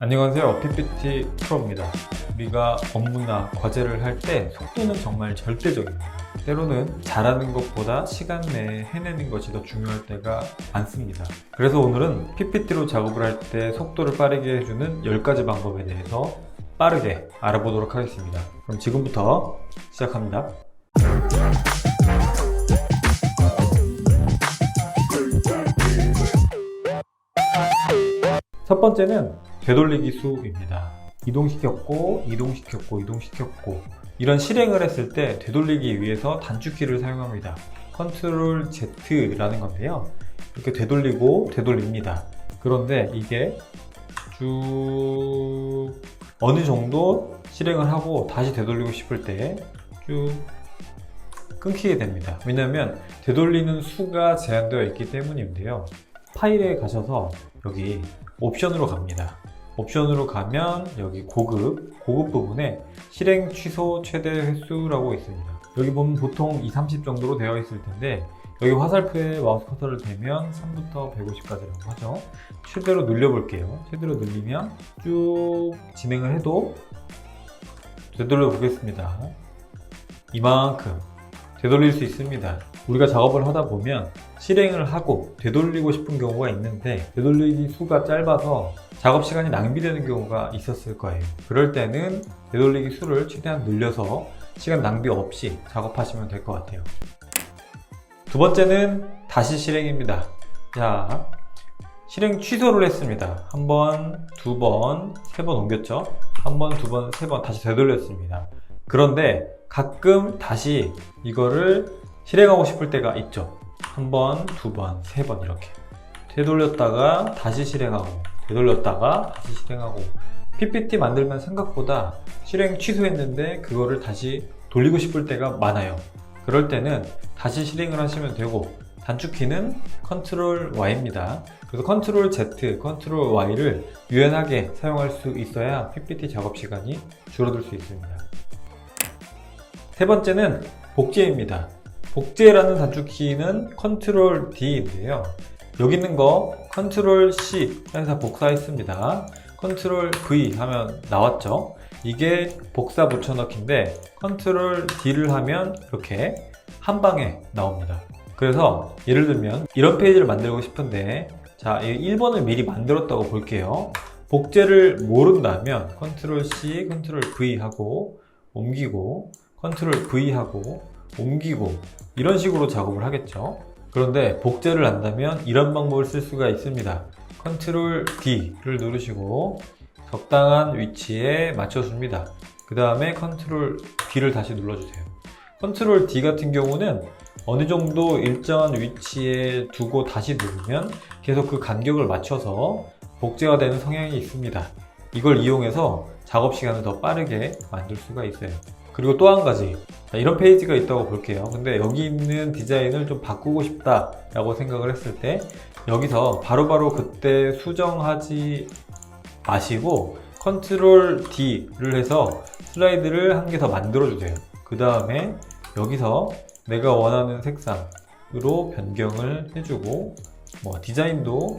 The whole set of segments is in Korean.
안녕하세요. PPT 프로입니다. 우리가 업무나 과제를 할 때 속도는 정말 절대적입니다. 때로는 잘하는 것보다 시간 내에 해내는 것이 더 중요할 때가 많습니다. 그래서 오늘은 PPT로 작업을 할 때 속도를 빠르게 해주는 10가지 방법에 대해서 빠르게 알아보도록 하겠습니다. 그럼 지금부터 시작합니다. 첫 번째는 되돌리기 수입니다. 이동시켰고 이런 실행을 했을 때 되돌리기 위해서 단축키를 사용합니다. 컨트롤 Z라는 건데요. 이렇게 되돌리고 되돌립니다. 그런데 이게 쭉 어느 정도 실행을 하고 다시 되돌리고 싶을 때 쭉 끊기게 됩니다. 왜냐하면 되돌리는 수가 제한되어 있기 때문인데요. 파일에 가셔서 여기 옵션으로 갑니다. 옵션으로 가면 여기 고급 부분에 실행 취소 최대 횟수라고 있습니다. 여기 보면 보통 30 정도로 되어 있을 텐데 여기 화살표에 마우스 커서를 대면 3부터 150까지라고 하죠. 최대로 눌려볼게요. 최대로 눌리면 쭉 진행을 해도 되돌려 보겠습니다. 이만큼 되돌릴 수 있습니다. 우리가 작업을 하다 보면 실행을 하고 되돌리고 싶은 경우가 있는데 되돌리기 수가 짧아서 작업 시간이 낭비되는 경우가 있었을 거예요. 그럴 때는 되돌리기 수를 최대한 늘려서 시간 낭비 없이 작업하시면 될 것 같아요. 두 번째는 다시 실행입니다. 자, 실행 취소를 했습니다. 한 번, 두 번, 세 번 옮겼죠? 한 번, 두 번, 세 번 다시 되돌렸습니다. 그런데 가끔 다시 이거를 실행하고 싶을 때가 있죠. 한 번, 두 번, 세 번 이렇게 되돌렸다가 다시 실행하고 되돌렸다가 다시 실행하고 PPT 만들면 생각보다 실행 취소했는데 그거를 다시 돌리고 싶을 때가 많아요. 그럴 때는 다시 실행을 하시면 되고 단축키는 컨트롤 Y입니다. 그래서 컨트롤 Z, 컨트롤 Y를 유연하게 사용할 수 있어야 PPT 작업 시간이 줄어들 수 있습니다. 세 번째는 복제입니다. 복제라는 단축키는 컨트롤 D인데요. 여기 있는 거 컨트롤 C 해서 복사했습니다. 컨트롤 V 하면 나왔죠. 이게 복사 붙여넣기인데 컨트롤 D를 하면 이렇게 한 방에 나옵니다. 그래서 예를 들면 이런 페이지를 만들고 싶은데 자, 1번을 미리 만들었다고 볼게요. 복제를 모른다면 컨트롤 C, 컨트롤 V 하고 옮기고 컨트롤 V 하고 옮기고 이런 식으로 작업을 하겠죠. 그런데 복제를 한다면 이런 방법을 쓸 수가 있습니다. 컨트롤 D를 누르시고 적당한 위치에 맞춰줍니다. 그 다음에 컨트롤 D를 다시 눌러주세요. 컨트롤 D 같은 경우는 어느 정도 일정한 위치에 두고 다시 누르면 계속 그 간격을 맞춰서 복제가 되는 성향이 있습니다. 이걸 이용해서 작업 시간을 더 빠르게 만들 수가 있어요. 그리고 또 한 가지, 이런 페이지가 있다고 볼게요. 근데 여기 있는 디자인을 좀 바꾸고 싶다 라고 생각을 했을 때 여기서 바로바로 그때 수정하지 마시고 컨트롤 D를 해서 슬라이드를 한 개 더 만들어 주세요. 그 다음에 여기서 내가 원하는 색상으로 변경을 해주고 디자인도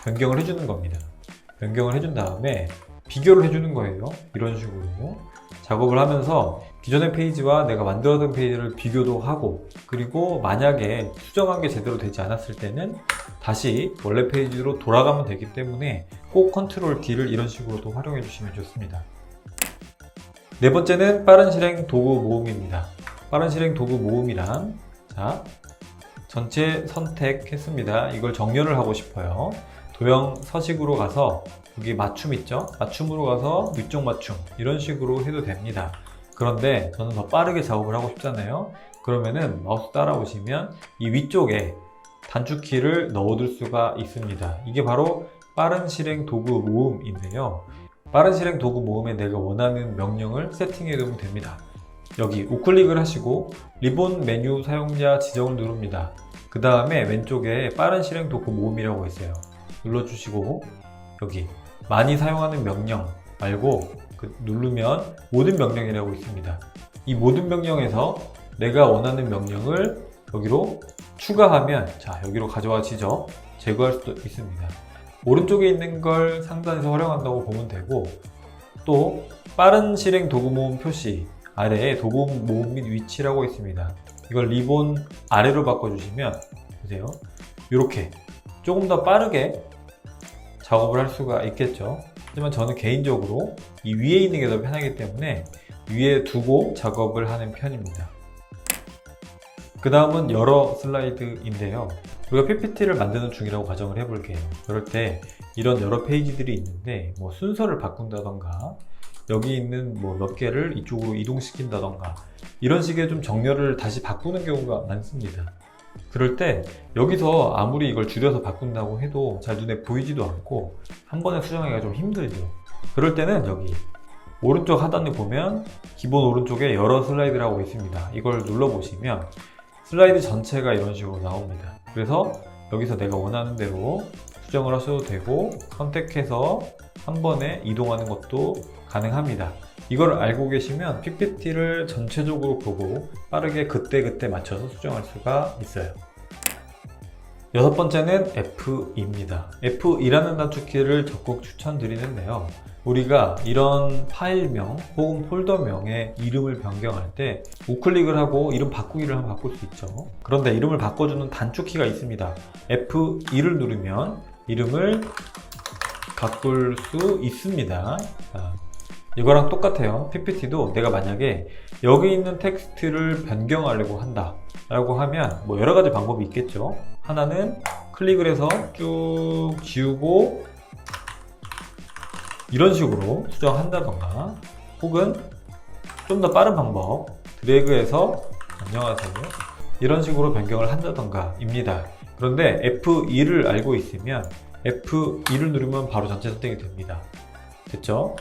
변경을 해주는 겁니다. 변경을 해준 다음에 비교를 해주는 거예요. 이런 식으로 작업을 하면서 기존의 페이지와 내가 만들었던 페이지를 비교도 하고, 그리고 만약에 수정한 게 제대로 되지 않았을 때는 다시 원래 페이지로 돌아가면 되기 때문에 꼭 컨트롤 D를 이런 식으로도 활용해 주시면 좋습니다. 네 번째는 빠른 실행 도구 모음입니다. 빠른 실행 도구 모음이란, 자, 전체 선택했습니다. 이걸 정렬을 하고 싶어요. 도형 서식으로 가서 여기 맞춤 있죠? 맞춤으로 가서 위쪽 맞춤 이런 식으로 해도 됩니다. 그런데 저는 더 빠르게 작업을 하고 싶잖아요. 그러면은 마우스 따라오시면 이 위쪽에 단축키를 넣어둘 수가 있습니다. 이게 바로 빠른 실행 도구 모음인데요. 빠른 실행 도구 모음에 내가 원하는 명령을 세팅해 두면 됩니다. 여기 우클릭을 하시고 리본 메뉴 사용자 지정을 누릅니다. 그 다음에 왼쪽에 빠른 실행 도구 모음이라고 있어요. 눌러주시고 여기 많이 사용하는 명령 말고 누르면 모든 명령이라고 있습니다. 이 모든 명령에서 내가 원하는 명령을 여기로 추가하면 자, 여기로 가져와지죠. 제거할 수도 있습니다. 오른쪽에 있는 걸 상단에서 활용한다고 보면 되고, 또 빠른 실행 도구 모음 표시 아래에 도구 모음 및 위치라고 있습니다. 이걸 리본 아래로 바꿔주시면 보세요. 이렇게 조금 더 빠르게 작업을 할 수가 있겠죠. 하지만 저는 개인적으로 이 위에 있는 게 더 편하기 때문에 위에 두고 작업을 하는 편입니다. 그 다음은 여러 슬라이드인데요. 우리가 PPT를 만드는 중이라고 가정을 해볼게요. 그럴 때 이런 여러 페이지들이 있는데 뭐 순서를 바꾼다던가 여기 있는 뭐 몇 개를 이쪽으로 이동시킨다던가 이런 식의 좀 정렬을 다시 바꾸는 경우가 많습니다. 그럴 때 여기서 아무리 이걸 줄여서 바꾼다고 해도 잘 눈에 보이지도 않고 한 번에 수정하기가 좀 힘들죠. 그럴 때는 여기 오른쪽 하단에 보면 기본 오른쪽에 여러 슬라이드라고 있습니다. 이걸 눌러보시면 슬라이드 전체가 이런 식으로 나옵니다. 그래서 여기서 내가 원하는 대로 수정을 하셔도 되고 선택해서 한 번에 이동하는 것도 가능합니다. 이걸 알고 계시면 PPT를 전체적으로 보고 빠르게 그때그때 맞춰서 수정할 수가 있어요. 여섯 번째는 F2입니다. F2라는 단축키를 적극 추천드리는데요. 우리가 이런 파일명 혹은 폴더명의 이름을 변경할 때 우클릭을 하고 이름 바꾸기를 하면 바꿀 수 있죠. 그런데 이름을 바꿔주는 단축키가 있습니다. F2를 누르면 이름을 바꿀 수 있습니다. 이거랑 똑같아요. PPT도 내가 만약에 여기 있는 텍스트를 변경하려고 한다 라고 하면 뭐 여러 가지 방법이 있겠죠. 하나는 클릭을 해서 쭉 지우고 이런 식으로 수정한다던가, 혹은 좀 더 빠른 방법 드래그해서 안녕하세요 이런 식으로 변경을 한다던가 입니다. 그런데 F2를 알고 있으면 F2를 누르면 바로 전체 선택이 됩니다. 됐죠?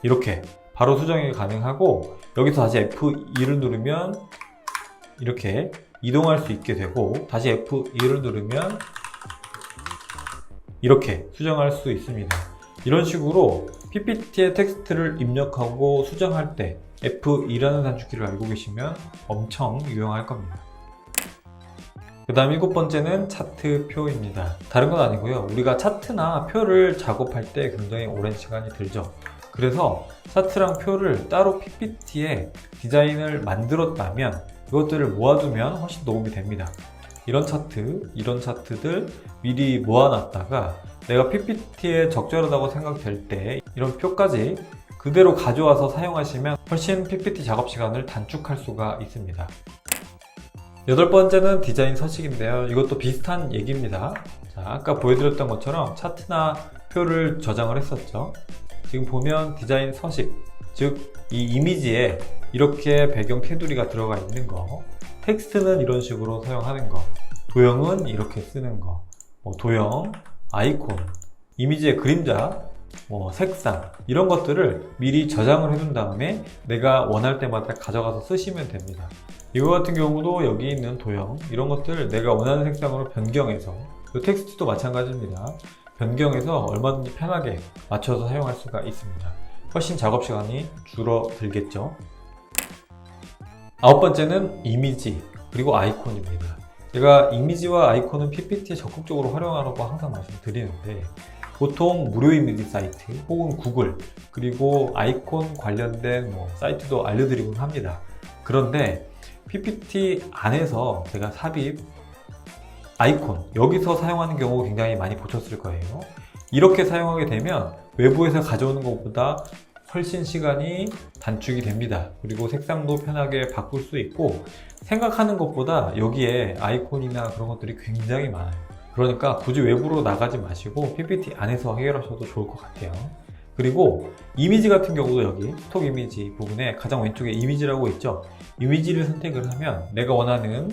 이렇게 바로 수정이 가능하고, 여기서 다시 F2를 누르면 이렇게 이동할 수 있게 되고, 다시 F2를 누르면 이렇게 수정할 수 있습니다. 이런 식으로 PPT에 텍스트를 입력하고 수정할 때 F2라는 단축키를 알고 계시면 엄청 유용할 겁니다. 그 다음 일곱 번째는 차트표입니다. 다른 건 아니고요. 우리가 차트나 표를 작업할 때 굉장히 오랜 시간이 들죠. 그래서 차트랑 표를 따로 PPT에 디자인을 만들었다면 이것들을 모아두면 훨씬 도움이 됩니다. 이런 차트, 이런 차트들 미리 모아놨다가 내가 PPT에 적절하다고 생각될 때 이런 표까지 그대로 가져와서 사용하시면 훨씬 PPT 작업 시간을 단축할 수가 있습니다. 여덟 번째는 디자인 서식인데요. 이것도 비슷한 얘기입니다. 자, 아까 보여드렸던 것처럼 차트나 표를 저장을 했었죠. 지금 보면 디자인 서식, 즉 이 이미지에 이렇게 배경 테두리가 들어가 있는 거, 텍스트는 이런 식으로 사용하는 거, 도형은 이렇게 쓰는 거, 도형, 아이콘, 이미지의 그림자, 색상 이런 것들을 미리 저장을 해둔 다음에 내가 원할 때마다 가져가서 쓰시면 됩니다. 이거 같은 경우도 여기 있는 도형 이런 것들 내가 원하는 색상으로 변경해서, 텍스트도 마찬가지입니다. 변경해서 얼마든지 편하게 맞춰서 사용할 수가 있습니다. 훨씬 작업 시간이 줄어들겠죠. 아홉 번째는 이미지 그리고 아이콘입니다. 제가 이미지와 아이콘은 PPT에 적극적으로 활용하라고 항상 말씀드리는데, 보통 무료 이미지 사이트 혹은 구글 그리고 아이콘 관련된 사이트도 알려드리곤 합니다. 그런데 PPT 안에서 제가 삽입 아이콘 여기서 사용하는 경우 굉장히 많이 보셨을 거예요. 이렇게 사용하게 되면 외부에서 가져오는 것보다 훨씬 시간이 단축이 됩니다. 그리고 색상도 편하게 바꿀 수 있고, 생각하는 것보다 여기에 아이콘이나 그런 것들이 굉장히 많아요. 그러니까 굳이 외부로 나가지 마시고 PPT 안에서 해결하셔도 좋을 것 같아요. 그리고 이미지 같은 경우도 여기 스톡 이미지 부분에 가장 왼쪽에 이미지라고 있죠. 이미지를 선택을 하면 내가 원하는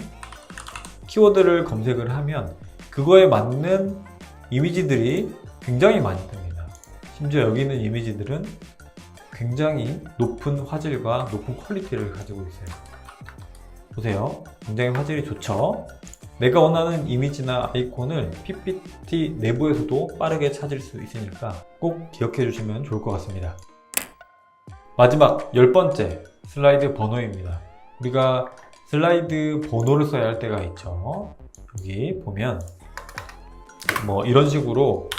키워드를 검색을 하면 그거에 맞는 이미지들이 굉장히 많이 뜹니다. 심지어 여기 있는 이미지들은 굉장히 높은 화질과 높은 퀄리티를 가지고 있어요. 보세요. 굉장히 화질이 좋죠? 내가 원하는 이미지나 아이콘을 PPT 내부에서도 빠르게 찾을 수 있으니까 꼭 기억해 주시면 좋을 것 같습니다. 마지막 10번째 슬라이드 번호입니다. 우리가 슬라이드 번호를 써야 할 때가 있죠. 여기 보면 뭐 이런 식으로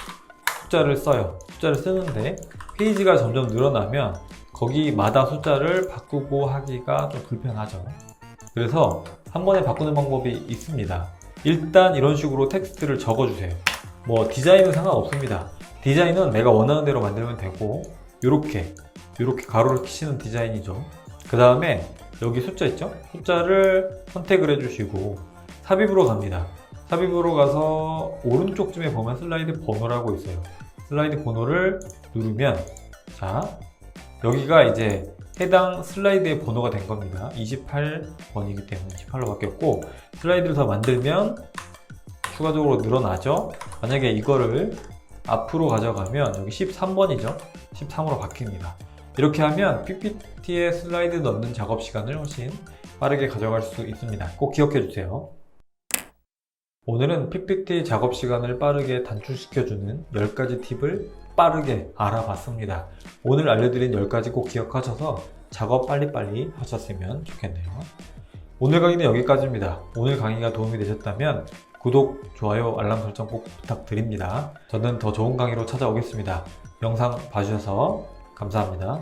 숫자를 써요. 숫자를 쓰는데 페이지가 점점 늘어나면 거기마다 숫자를 바꾸고 하기가 좀 불편하죠. 그래서 한 번에 바꾸는 방법이 있습니다. 일단 이런 식으로 텍스트를 적어주세요. 뭐 디자인은 상관없습니다. 디자인은 내가 원하는 대로 만들면 되고 이렇게 가로를 치는 디자인이죠. 그 다음에 여기 숫자 있죠? 숫자를 선택을 해주시고 삽입으로 갑니다. 삽입으로 가서 오른쪽쯤에 보면 슬라이드 번호라고 있어요. 슬라이드 번호를 누르면 자 여기가 이제 해당 슬라이드의 번호가 된 겁니다. 28번이기 때문에 28로 바뀌었고 슬라이드를 더 만들면 추가적으로 늘어나죠. 만약에 이거를 앞으로 가져가면 여기 13번이죠. 13으로 바뀝니다. 이렇게 하면 PPT에 슬라이드 넣는 작업 시간을 훨씬 빠르게 가져갈 수 있습니다. 꼭 기억해 주세요. 오늘은 PPT 작업 시간을 빠르게 단축시켜주는 10가지 팁을 빠르게 알아봤습니다. 오늘 알려드린 10가지 꼭 기억하셔서 작업 빨리빨리 하셨으면 좋겠네요. 오늘 강의는 여기까지입니다. 오늘 강의가 도움이 되셨다면 구독, 좋아요, 알람 설정 꼭 부탁드립니다. 저는 더 좋은 강의로 찾아오겠습니다. 영상 봐주셔서 감사합니다.